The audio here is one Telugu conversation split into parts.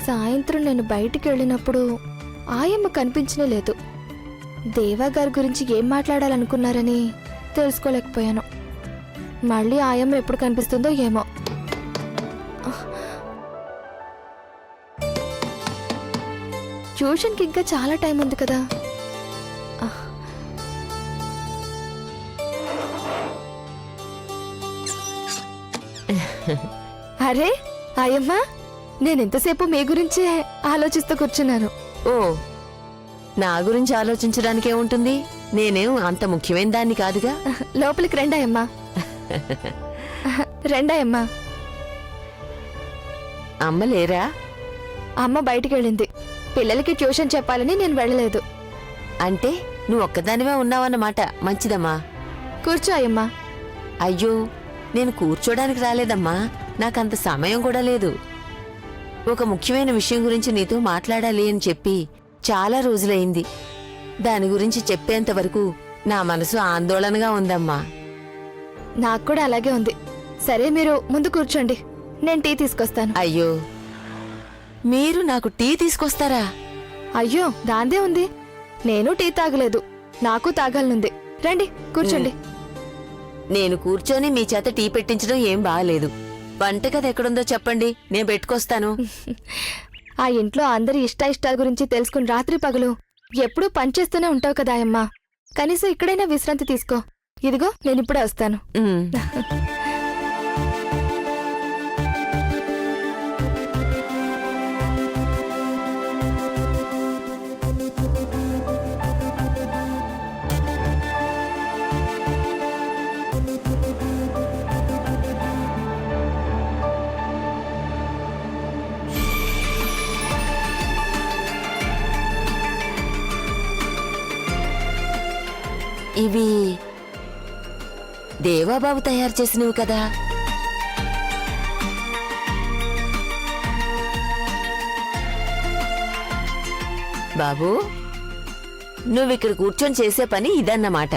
సాయంత్రం నేను బయటికి వెళ్ళినప్పుడు ఆయమ్మ కనిపించనే లేదు. దేవా గారి గురించి ఏం మాట్లాడాలనుకున్నారని తెలుసుకోలేకపోయాను. మళ్ళీ ఆయమ్మ ఎప్పుడు కనిపిస్తుందో ఏమో. ట్యూషన్కి ఇంకా చాలా టైం ఉంది కదా. అరే ఆయమ్మ, నేనెంతసేపు మీ గురించే ఆలోచిస్తూ కూర్చున్నాను. ఓ, నా గురించి ఆలోచించడానికే ఉంటుంది. నేనేం అంత ముఖ్యమైన దాన్ని కాదుగా. లోపలికి రెండాయమ్మా. రెండాయమ్మా. అమ్మ లేరా? అమ్మ బయటికి వెళ్ళింది. పిల్లలకి ట్యూషన్ చెప్పాలని నేను వెళ్ళలేదు. అంటే నువ్వు ఒక్కదానివే ఉన్నావన్నమాట. మంచిదమ్మా. కూర్చో అయ్యమ్మా. అయ్యో, నేను కూర్చోడానికి రాలేదమ్మా. నాకంత సమయం కూడా లేదు. ఒక ముఖ్యమైన విషయం గురించి నీతో మాట్లాడాలి అని చెప్పి చాలా రోజులైంది. దాని గురించి చెప్పేంత వరకు నా మనసు ఆందోళనగా ఉందమ్మా. నాకు కూడా అలాగే ఉంది. సరే, మీరు ముందు కూర్చోండి, నేను టీ తీసుకొస్తాను. అయ్యో, మీరు నాకు టీ తీసుకొస్తారా? అయ్యో, దాందే ఉంది. నేను టీ తాగలేదు, నాకు తాగాలనుంది. రండి కూర్చోండి. నేను కూర్చొని మీ చేత టీ పెట్టించడం ఏం బాగాలేదు. వంటగది ఎక్కడుందో చెప్పండి, నేను పెట్టుకొస్తాను. ఆ ఇంట్లో అందరి ఇష్టాయిష్టాల గురించి తెలుసుకుని రాత్రి పగలు ఎప్పుడూ పనిచేస్తూనే ఉంటావు కదా అమ్మా. కనీసం ఇక్కడైనా విశ్రాంతి తీసుకో. ఇదిగో నేనిప్పుడే వస్తాను. ఇవి దేవాబాబు తయారు చేసినవి కదా. బాబు, నువ్విక్కడ కూర్చొని చేసే పని ఇదన్నమాట.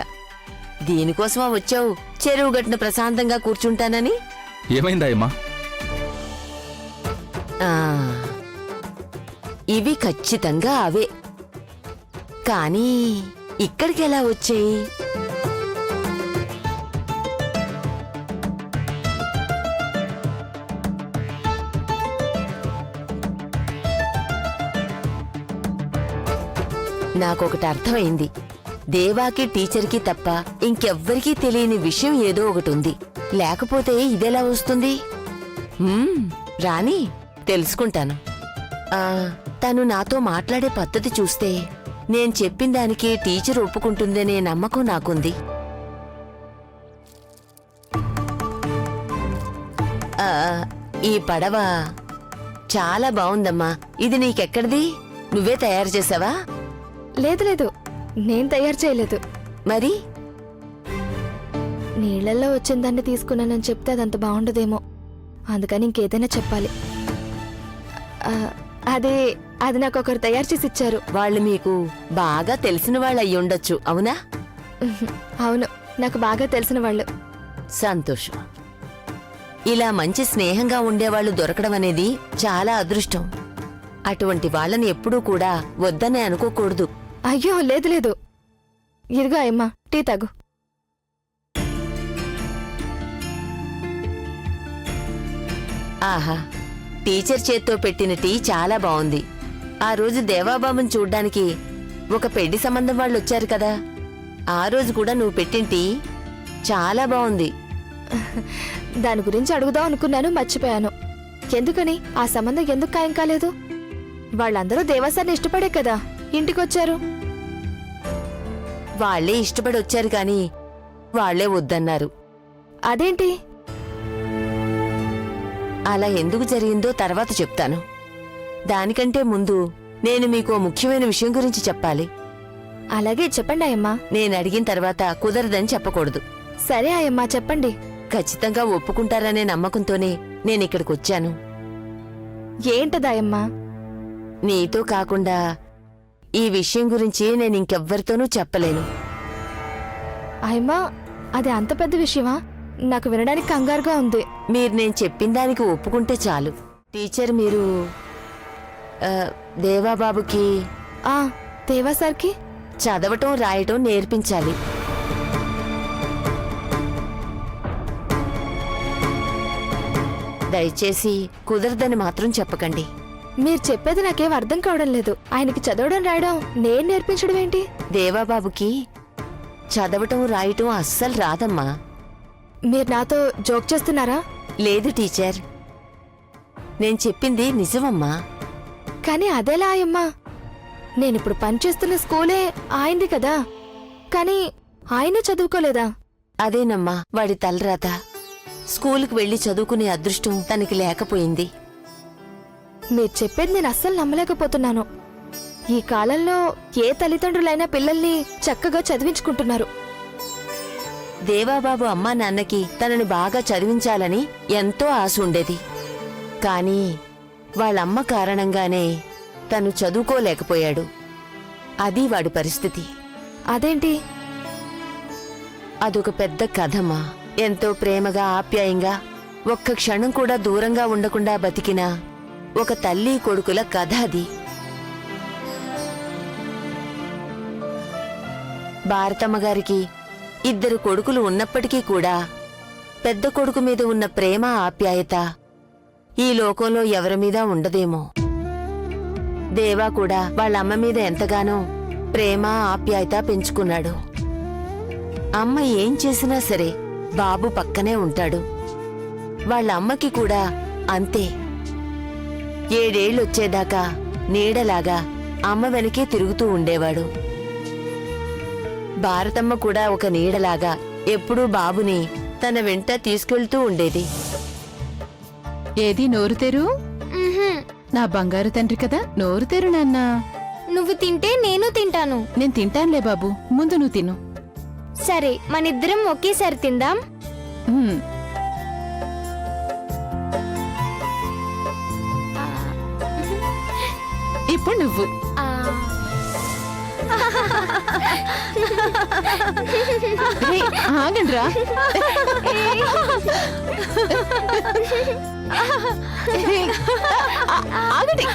దీనికోసమా వచ్చావు? చెరువు గట్టున ప్రశాంతంగా కూర్చుంటానని. ఏమైందాయమ్మా? ఇవి ఖచ్చితంగా అవే. కానీ ఇక్కడికి ఎలా వచ్చాయి? నాకొకటి అర్థమైంది. దేవాకి, టీచర్కి తప్ప ఇంకెవ్వరికీ తెలియని విషయం ఏదో ఒకటి ఉంది. లేకపోతే ఇదెలా వస్తుంది? రాని తెలుసుకుంటాను. తను నాతో మాట్లాడే పద్ధతి చూస్తే నేను చెప్పిన దానికి టీచర్ ఒప్పుకుంటుందనే నమ్మకం నాకుంది. ఈ పడవ చాలా బావుందమ్మా. ఇది నీకెక్కడిది? నువ్వే తయారు చేసావా? లేదు లేదు, నేను తయారు చేయలేదు. మరి నీళ్లలో వచ్చిన దాన్ని తీసుకున్నానని చెప్తే అదంత బాగుండదేమో, అందుకని ఇంకేదైనా చెప్పాలి. అది నాకు ఒకరు తయారు చేసి ఇచ్చారు. వాళ్ళు మీకు బాగా తెలిసిన వాళ్ళు అయ్యుండొచ్చు, అవునా? అవును, నాకు బాగా తెలిసిన వాళ్ళు. సంతోషం. ఇలా మంచి స్నేహంగా ఉండేవాళ్లు దొరకడం అనేది చాలా అదృష్టం. అటువంటి వాళ్ళని ఎప్పుడూ కూడా వద్దనే అనుకోకూడదు. అయ్యో లేదు లేదు. ఇదిగో అమ్మా, టీ తాగు. ఆహా, టీచర్ చేత్తో పెట్టిన టీ చాలా బావుంది. ఆ రోజు దేవాబాబుని చూడ్డానికి ఒక పెళ్లి సంబంధం వాళ్ళు వచ్చారు కదా, ఆ రోజు కూడా నువ్వు పెట్టిన టీ చాలా బావుంది. దాని గురించి అడుగుదాం అనుకున్నాను, మర్చిపోయాను. ఎందుకని? ఆ సంబంధం ఎందుకు ఖాయం కాలేదు? వాళ్ళందరూ దేవాసాన్ని ఇష్టపడే కదా ఇంటికొచ్చారు. వాళ్లే ఇష్టపడి వచ్చారు కాని వాళ్లే వద్దన్నారు. అదేంటి? అలా ఎందుకు జరిగిందో తర్వాత చెప్తాను. దానికంటే ముందు నేను మీకు ముఖ్యమైన విషయం గురించి చెప్పాలి. అలాగే చెప్పండి ఆయమ్మా. నేను అడిగిన తర్వాత కుదరదని చెప్పకూడదు. సరే ఆయమ్మా, చెప్పండి. ఖచ్చితంగా ఒప్పుకుంటారనే నమ్మకంతోనే నేనిక్కడికొచ్చాను. ఏంటదాయమ్మా? నీతో కాకుండా ఈ విషయం గురించి నేనింకెవ్వరితోనూ చెప్పలేను. ఆయమ్మా, అది అంత పెద్ద విషయమా? నాకు వినడానికి కంగారుగా ఉంది. మీరు నేను చెప్పిన దానికి ఒప్పుకుంటే చాలు. టీచర్, మీరు దేవాబాబుకి ఆ దేవా సార్కి చదవటం రాయటం నేర్పించాలి. దయచేసి కుదరదని మాత్రం చెప్పకండి. మీరు చెప్పేది నాకేం అర్థం కావడం లేదు. ఆయనకి చదవడం రాయడం నేను నేర్పించడం ఏంటి? దేవాబాబుకి చదవటం రాయటం అస్సలు రాదమ్మా. మీరు నాతో జోక్ చేస్తున్నారా? లేదు టీచర్, నేను చెప్పింది నిజమమ్మా. కానీ అదేలా ఆయమ్మా? నేనిప్పుడు పనిచేస్తున్న స్కూలే ఆయనది కదా, కానీ ఆయన చదువుకోలేదా? అదేనమ్మా వాడి తలరాత. స్కూలుకు వెళ్లి చదువుకునే అదృష్టం తనకి లేకపోయింది. మీరు చెప్పేది నేను అస్సలు నమ్మలేకపోతున్నాను. ఈ కాలంలో ఏ తల్లిదండ్రులైనా పిల్లల్ని చక్కగా చదివించుకుంటున్నారు. దేవాబాబు అమ్మా నాన్నకి తనని బాగా చదివించాలని ఎంతో ఆశ ఉండేది. కానీ వాళ్ళమ్మ కారణంగానే తను చదువుకోలేకపోయాడు. అది వాడి పరిస్థితి. అదేంటి? అదొక పెద్ద కథమా. ఎంతో ప్రేమగా ఆప్యాయంగా ఒక్క క్షణం కూడా దూరంగా ఉండకుండా బతికిన ఒక తల్లి కొడుకుల కథ అది. భారతమ్మ గారికి 2 కొడుకులు ఉన్నప్పటికీ కూడా పెద్ద కొడుకు మీద ఉన్న ప్రేమ ఆప్యాయత ఈ లోకంలో ఎవరి మీద ఉండదేమో. దేవా కూడా వాళ్ళ అమ్మ మీద ఎంతగానో ప్రేమ ఆప్యాయత పెంచుకున్నాడు. అమ్మ ఏం చేసినా సరే బాబు పక్కనే ఉంటాడు. వాళ్ళ అమ్మకి కూడా అంతే. 7 ఏళ్ళొచ్చేదాకా నీడలాగా అమ్మ వెనకే తిరుగుతూ ఉండేవాడు. భారతమ్మ కూడా ఒక నీడలాగా ఎప్పుడూ బాబుని తన వెంట తీసుకెళ్తూ ఉండేది. ఏది నోరు తెరు? నా బంగారు తండ్రి కదా, నోరు తెరు నాన్నా. నువ్వు తింటే నేను తింటాను. నేను తింటానులే బాబు, ముందు నువ్వు తిను. సరే, మనిద్దరం ఒకేసారి తిందాం. ఉమ్, ఇప్పుడు నువ్వు. ఆ, రేయ్, ఆగండ్రా. రేయ్, ఆగండి.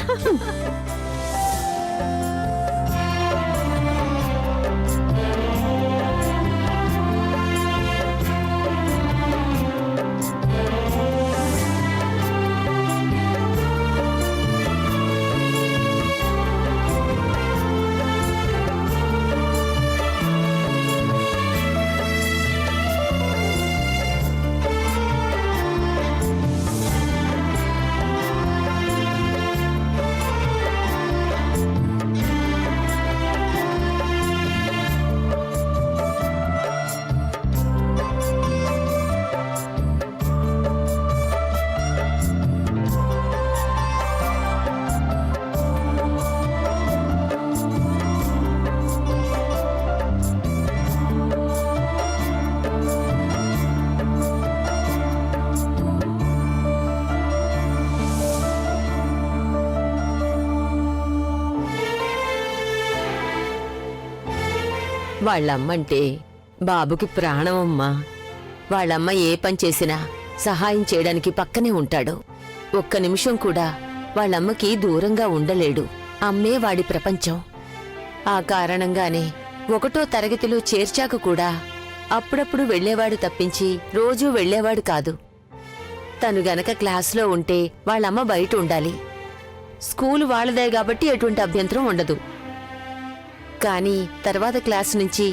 వాళ్ళమ్మంటే బాబుకి ప్రాణమమ్మా. వాళ్ళమ్మ ఏ పని చేసినా సహాయం చేయడానికి పక్కనే ఉంటాడు. ఒక్క నిమిషం కూడా వాళ్ళమ్మకి దూరంగా ఉండలేడు. అమ్మే వాడి ప్రపంచం. ఆ కారణంగానే 1వ తరగతిలో చేర్చాక కూడా అప్పుడప్పుడు వెళ్లేవాడు తప్పించి రోజూ వెళ్లేవాడు కాదు. తను గనక క్లాసులో ఉంటే వాళ్ళమ్మ బయట ఉండాలి. స్కూలు వాళ్ళదే కాబట్టి ఎటువంటి అభ్యంతరం ఉండదు. కానీ తర్వాత క్లాసు నుంచి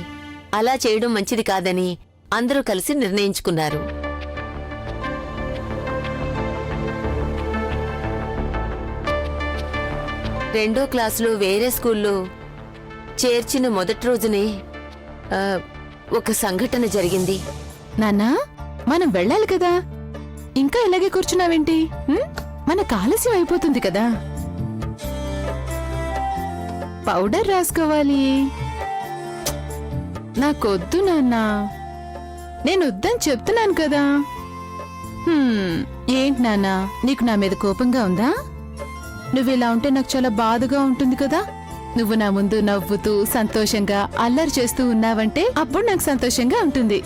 అలా చేయడం మంచిది కాదని అందరూ కలిసి నిర్ణయించుకున్నారు. రెండో క్లాసులో వేరే స్కూల్లో చేర్చిన మొదటి రోజునే ఒక సంఘటన జరిగింది. నాన్నా, మనం వెళ్ళాలి కదా, ఇంకా ఇలాగే కూర్చున్నావేంటి? మనకు ఆలస్యం అయిపోతుంది కదా. పౌడర్ రాసుకోవాలి. నాకొద్దు నాన్నా, నేను వద్దని చెప్తున్నాను కదా. ఏంటి నాన్నా, నీకు నా మీద కోపంగా ఉందా? నువ్విలా ఉంటే నాకు చాలా బాధగా ఉంటుంది కదా. నువ్వు నా ముందు నవ్వుతూ సంతోషంగా అల్లరి చేస్తూ ఉన్నావంటే అప్పుడు నాకు సంతోషంగా ఉంటుంది.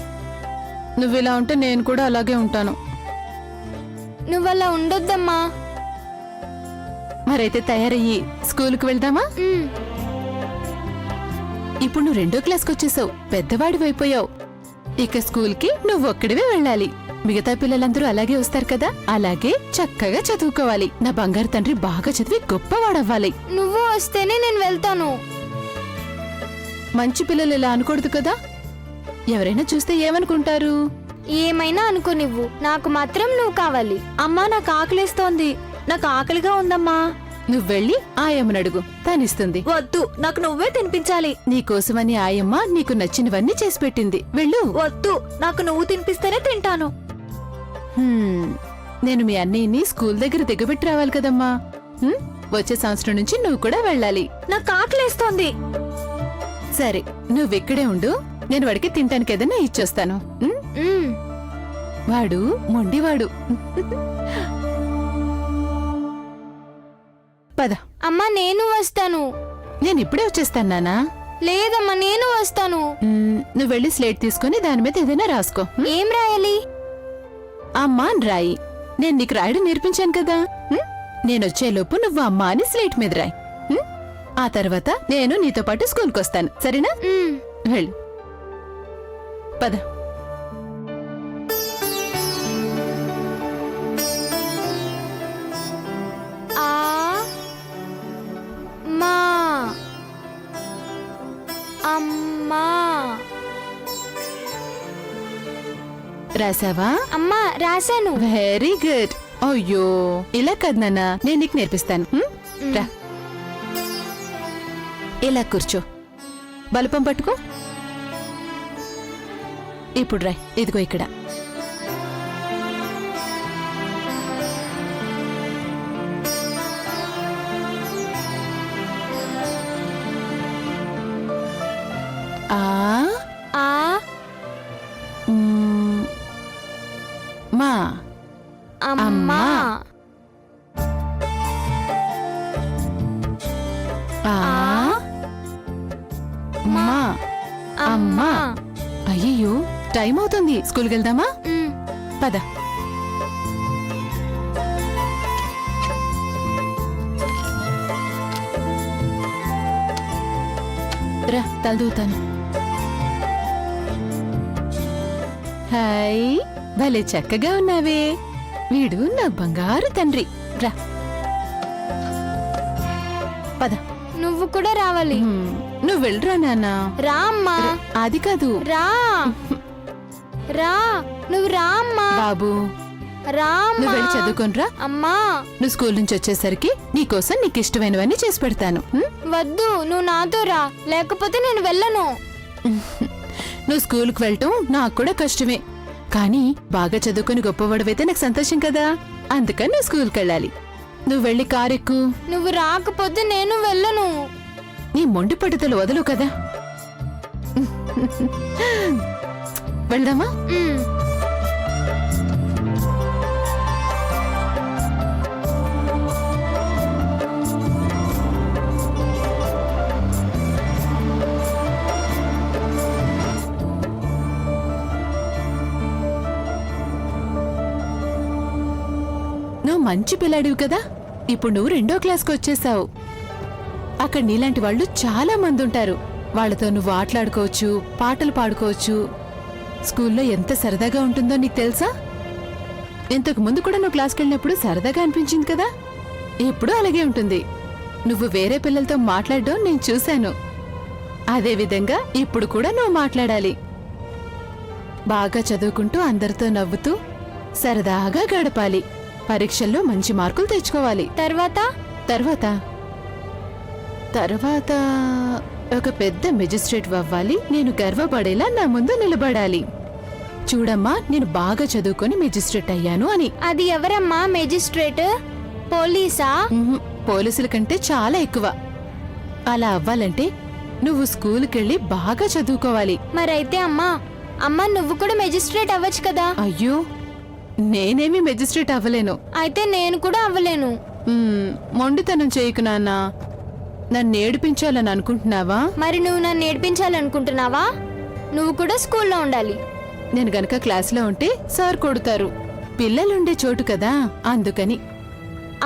నువ్విలా ఉంటే నేను కూడా అలాగే ఉంటాను. నువ్వలా ఉండొద్దమ్మా. మరైతే తయారయ్యి స్కూల్కి వెళ్దామా? మ్, ఇప్పుడు నువ్వు 2వ క్లాస్కి వచ్చేసావు, పెద్దవాడివైపోయావు. ఇక స్కూల్కి నువ్వు ఒక్కడివే వెళ్ళాలి. మిగతా పిల్లలందరూ అలాగే వస్తారు కదా, అలాగే చక్కగా చదువుకోవాలి. నా బంగారు తండ్రి బాగా చదివి గొప్పవాడవ్వాలి. నువ్వు వస్తేనే నేను వెళ్తాను. మంచి పిల్లలు ఇలా అనకూడదు కదా, ఎవరైనా చూస్తే ఏమనుకుంటారు? ఏమైనా అనుకోనివ్వు, నాకు మాత్రం నువ్వు కావాలి. అమ్మా నాకు ఆకలేస్తోంది, నాకు ఆకలిగా ఉందమ్మా. నువ్వు వెళ్ళి ఆయమ్మను అడుగు, తానిస్తుంది. వద్దు, నాకు నువ్వే తినిపించాలి. నీకోసమని ఆయమ్మ నీకు నచ్చినవన్నీ చేసి పెట్టింది. వెళ్ళు. వద్దు, నాకు నువ్వు తినిపిస్తేనే తింటాను. నేను మీ అన్నయ్యని స్కూల్ దగ్గర దిగబెట్టి రావాలి కదమ్మా. వచ్చే సంవత్సరం నుంచి నువ్వు కూడా వెళ్ళాలి. నాకు ఆకలేస్తోంది. సరే, నువ్విక్కడే ఉండు, నేను వాడికి తినటానికి ఏదైనా ఇచ్చొస్తాను. మ్, వాడు మొండివాడు. పద. అమ్మా నేను వస్తాను. నేను ఇప్పుడే వచ్చేస్తాను నానా. లేదమ్మా నేను వస్తాను. నువ్వు వెళ్ళి స్లేట్ తీసుకొని దాని మీద ఏదైనా రాసుకో. ఏం రాయాలి? అమ్మా అని రాయి. నేను నీకు రాయడం నేర్పించాను కదా. నేనొచ్చేలోపు నువ్వు అమ్మా అని స్లేట్ మీద రాయి. ఆ తర్వాత నేను నీతో పాటు స్కూల్కి వస్తాను, సరేనా? మ్, వెళ్ళు. పద. ఆ మా అమ్మా. రాసావా? అమ్మా రాశాను. Very good. అయ్యో, ఇలా కాదు నాన్న, నేను నీకు నేర్పిస్తాను. రా, ఇలా కూర్చో, బలపం పట్టుకో. ఇప్పుడు రా, ఇదిగో ఇక్కడ. ఆ ఆ మ్, మా అమ్మా. ఆ మా అమ్మా. అయ్యో, టైం అవుతుంది, స్కూల్కి వెళ్దామా? మ్, పద. రా, తలదూతాను. హాయ్, భలే చక్కగా ఉన్నావే. వీడు నా బంగారు తండ్రి. రా, పద. నువ్వు కూడా రావాలి. నువ్వు వెళ్ళరా నాన్నా. రా అమ్మా. అది కాదు రా రా, నువ్వు రా అమ్మా. బాబు, రా నువ్వు అమ్మా. వెళ్ళి చదువుకోనరా. అమ్మా నువ్వు స్కూల్ నుంచి వచ్చేసరికి నీకోసం నీకు ఇష్టమైనవన్నీ చేసి పెడతాను. వద్దు, నువ్వు నాతో రా, లేకపోతే నేను వెళ్ళను. నువ్వు స్కూల్కి వెళ్ళటం నాకు కూడా కష్టమే, కానీ బాగా చదువుకుని గొప్పవాడివైతే నాకు సంతోషం కదా. అందుకని నువ్వు స్కూల్కి వెళ్ళాలి. నువ్వు వెళ్ళి కారెక్కు. నువ్వు రాకపోతే నేను వెళ్ళను. నీ మొండి పట్టుదల వదలు కదా. వెళ్దామా? మ్, నువ్వు మంచి పిల్లాడివి కదా. ఇప్పుడు నువ్వు 2వ క్లాస్కి వచ్చేసావు. అక్కడ నీలాంటి వాళ్ళు చాలా మంది ఉంటారు. వాళ్ళతో నువ్వు ఆటలాడుకోవచ్చు, పాటలు పాడుకోవచ్చు. స్కూల్లో ఎంత సరదాగా ఉంటుందో నీకు తెలుసా? ఇంతకు ముందు కూడా నువ్వు క్లాస్కి వెళ్ళినప్పుడు సరదాగా అనిపించింది కదా. ఇప్పుడు అలాగే ఉంటుంది. నువ్వు వేరే పిల్లలతో మాట్లాడడం నేను చూశాను. అదేవిధంగా ఇప్పుడు కూడా నువ్వు మాట్లాడాలి. బాగా చదువుకుంటూ అందరితో నవ్వుతూ సరదాగా గడపాలి. పరీక్షల్లో మంచి మార్కులు తెచ్చుకోవాలి. తర్వాత తర్వాత తర్వాత ఒక పెద్ద మెజిస్ట్రేట్ అవ్వాలి. నేను గర్వపడేలా నా ముందు నిలబడాలి. చూడమ్మా, నేను బాగా చదువుకొని మెజిస్ట్రేట్ అయ్యాను అని. అది ఎవరమ్మా మెజిస్ట్రేట్? పోలీసా? పోలీసుల కంటే చాలా ఎక్కువ. అలా అవ్వాలంటే నువ్వు స్కూల్కెళ్ళి బాగా చదువుకోవాలి. మరైతే అమ్మా నువ్వు కూడా మెజిస్ట్రేట్ అవ్వచ్చు కదా. అయ్యో, నేనేమి మెజిస్ట్రేట్ అవ్వలేను. అయితే నేను కూడా అవ్వలేను. మొండితనం చేయకు నాన్న. నన్ను ఏడిపించాలని అనుకుంటున్నావా? మరి నువ్వు నన్ను నేర్పించాలనుకుంటున్నావా? నువ్వు కూడా స్కూల్లో ఉండాలి. నేను గనక క్లాసులో ఉంటే సార్ కొడతారు. పిల్లలుండే చోటు కదా, అందుకని.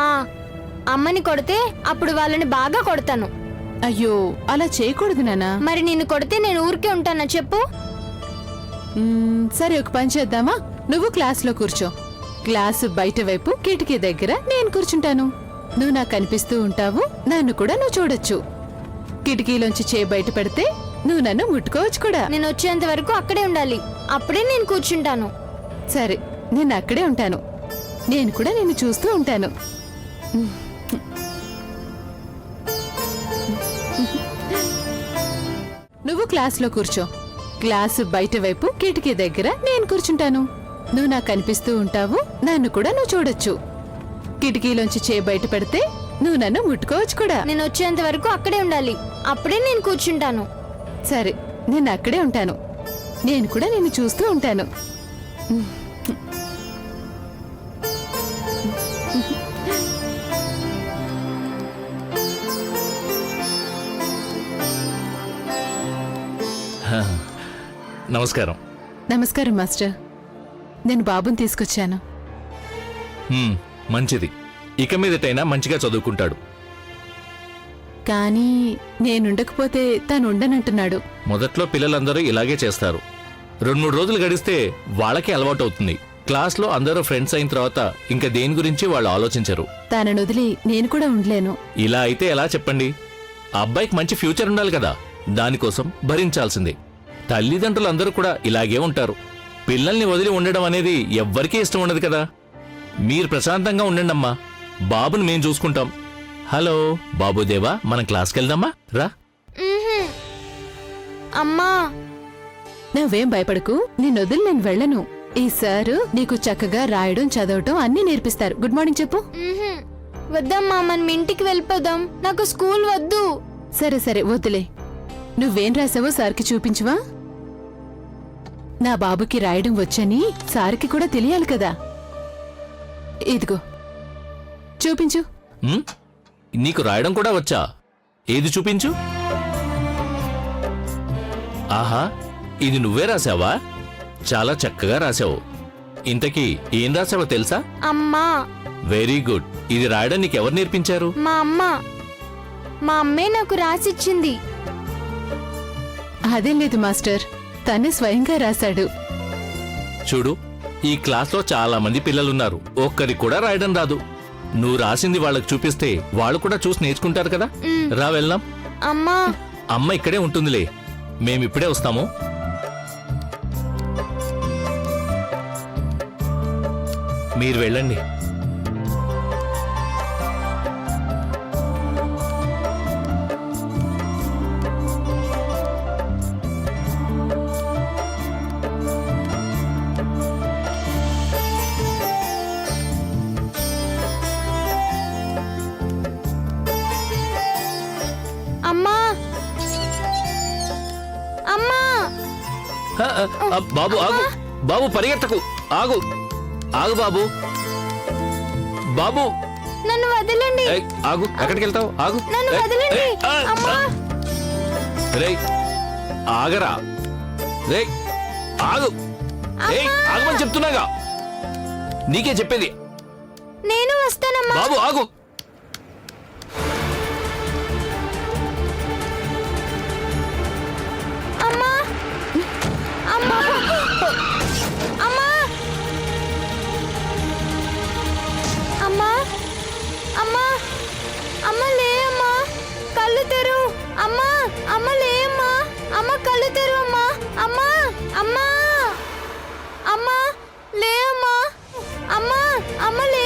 ఆ అమ్మని కొడితే అప్పుడు వాళ్ళని బాగా కొడతాను. అయ్యో అలా చేయకూడదు నానా. మరి నిన్ను కొడితే నేను ఊరికే ఉంటానా చెప్పు? సరే ఒక పని చేద్దామా, నువ్వు క్లాస్లో కూర్చో. క్లాసు బయట వైపు కిటికీ దగ్గర నేను కూర్చుంటాను. నువ్వు నాకు కనిపిస్తూ ఉంటావు, నన్ను కూడా నువ్వు చూడొచ్చు. కిటికీలోంచి చేయి బయట పెడితే నువ్వు నన్ను ముట్టుకోవచ్చు కూడా. నేను వచ్చేంత వరకు అక్కడే ఉండాలి, అప్పుడే నేను కూర్చుంటాను. సరే నేను అక్కడే ఉంటాను, నేను కూడా నిన్ను చూస్తూ ఉంటాను. నువ్వు క్లాస్లో కూర్చో. క్లాసు బయట వైపు కిటికీ దగ్గర నేను కూర్చుంటాను. నువ్వు నాకు కనిపిస్తూ ఉంటావు, నన్ను కూడా నువ్వు చూడొచ్చు. కిటికీలోంచి చేయి బయట పెడితే నువ్వు నన్ను ముట్టుకోవచ్చు కూడా. నేను వచ్చేంత వరకు అక్కడే ఉండాలి, అప్పుడే నేను కూర్చుంటాను. సరే నేను అక్కడే ఉంటాను, నేను కూడా నిన్ను చూస్తూ ఉంటాను. నమస్కారం. నమస్కారం మాస్టర్, నేను బాబుని తీసుకొచ్చాను. మంచిది. ఇక మీదటైనా మంచిగా చదువుకుంటాడు. కానీ నేనుండకపోతే తను ఉండనంటున్నాడు. మొదట్లో పిల్లలందరూ ఇలాగే చేస్తారు. 2-3 రోజులు గడిస్తే వాళ్ళకి అలవాటు అవుతుంది. క్లాస్లో అందరూ ఫ్రెండ్స్ అయిన తర్వాత ఇంకా దేని గురించి వాళ్ళు ఆలోచించరు. తనను వదిలి నేను కూడా ఉండలేను. ఇలా అయితే ఎలా చెప్పండి? ఆ అబ్బాయికి మంచి ఫ్యూచర్ ఉండాలి కదా, దానికోసం భరించాల్సిందే. తల్లిదండ్రులందరూ కూడా ఇలాగే ఉంటారు. పిల్లల్ని వదిలి ఉండడం అనేది ఎవ్వరికీ ఇష్టం ఉండదు కదా. మీరు ప్రశాంతంగా ఉండండమ్మా, బాబుని మేం చూసుకుంటాం. హలో బాబుదేవా, మనం క్లాస్కి వెళ్దామా? రా. మ్మ్హ్మ్. అమ్మా, నువ్వేం భయపడకు, నిన్నొదిలి నేను వెళ్ళను. ఈ సారు నీకు చక్కగా రాయడం చదవటం అన్నీ నేర్పిస్తారు. గుడ్ మార్నింగ్ చెప్పు. మ్మ్హ్మ్. వద్దమ్మా, మనం ఇంటికి వెళ్ళిపోదాం. నాకు స్కూల్ వద్దు. సరే సరే వద్దులే. నువ్వేం రాసావో సార్కి చూపించువా. నా బాబుకి రాయడం వచ్చని సార్కి కూడా తెలియాలి కదా. ఇదిగో చూపించు. నీకు రాయడం కూడా వచ్చా? ఏది చూపించు. ఆహా, ఇది నువ్వే రాసావా? చాలా చక్కగా రాసావు. ఇంతకీ ఏం రాసావో తెలుసా? అమ్మా. Very good. ఇది రాయడం నీకెవరు నేర్పించారు? మా అమ్మ. మా అమ్మే నాకు రాసిచ్చింది. అదేం లేదు మాస్టర్, తనే స్వయంగా రాశాడు. చూడు, ఈ క్లాస్లో చాలా మంది పిల్లలున్నారు, ఒక్కరికి కూడా రాయడం రాదు. నువ్వు రాసింది వాళ్ళకి చూపిస్తే వాళ్ళు కూడా చూసి నేర్చుకుంటారు కదా. రా వెళ్దాం. అమ్మా. అమ్మ ఇక్కడే ఉంటుందిలే, మేమిప్పుడే వస్తాము. మీరు వెళ్ళండి. అమ్మా. అమ్మా. బాబు ఆగు, బాబు పరిగెత్తకు, ఆగు ఆగు బాబు. బాబు నన్ను వదలండి. ఆగు, ఎక్కడికి వెళ్తావు? ఆగు. నన్ను వదలండి. అమ్మా. రే ఆగరా, రే ఆగు, ఆగమని చెప్తున్నాగా, నీకే చెప్పేది. నేను వస్తానమ్మా. బాబు ఆగు. అమ్మా. అమ్మా. అమ్మా. అమ్మా. అమ్మా. అమ్మ లే అమ్మా, కళ్ళు తెరు. అమ్మా. అమ్మ లే అమ్మా. అమ్మ కళ్ళు తెరు అమ్మా. అమ్మా. అమ్మా. అమ్మా లే అమ్మా. అమ్మా. అమ్మ లే